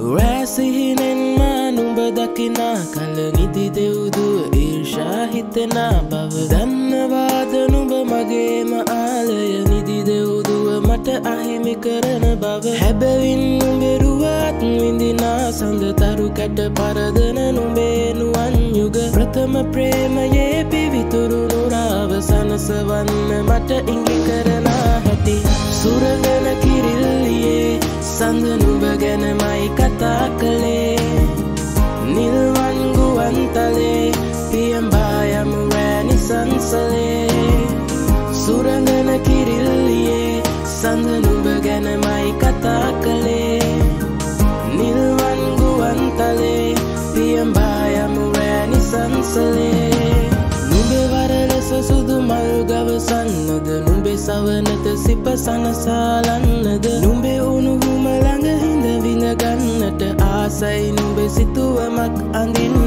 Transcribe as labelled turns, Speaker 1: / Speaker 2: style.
Speaker 1: රැසිහිනෙන් මානුඹ දකිනා කල නිදි දෙව්දුව ඊර්ෂා හිතෙනා බව දන්නවාද නුඹ මගේම ආලය නිදි දෙව්දුව මට අහිමි කරන බව හැබැවින් නුඹෙරුවත් විඳිනා සඳ තරු කැට පරදන නුඹේ නුවන් යුග ප්‍රථම ප්‍රේමයේ පිවිතුරු නුරාව සනසවන්න මට ඉඟි කරනා හැටි සුරඟන කිරිල්ලියේ සඳ නුඹ ගැනමයි කතා කළේ නිල්වන් ගුවන්තලේ පියඹා යමු රැනි සංසලේ සුරඟන කිරිල්ලියේ සඳ නුඹ ගැනමයි කතා කළේ නිල්වන් ගුවන්තලේ පියඹා යමු රැනි සංසලේ නුඹේ වරලෙස සුදු මල් ගවසන්නද නුඹේ සවනත සිප සනසාලන්නද නුඹේ උණුහුම ළඟ හිඳ විඳ ගන්නට ආසයි නුඹේ සිතුවමක් අඳින්න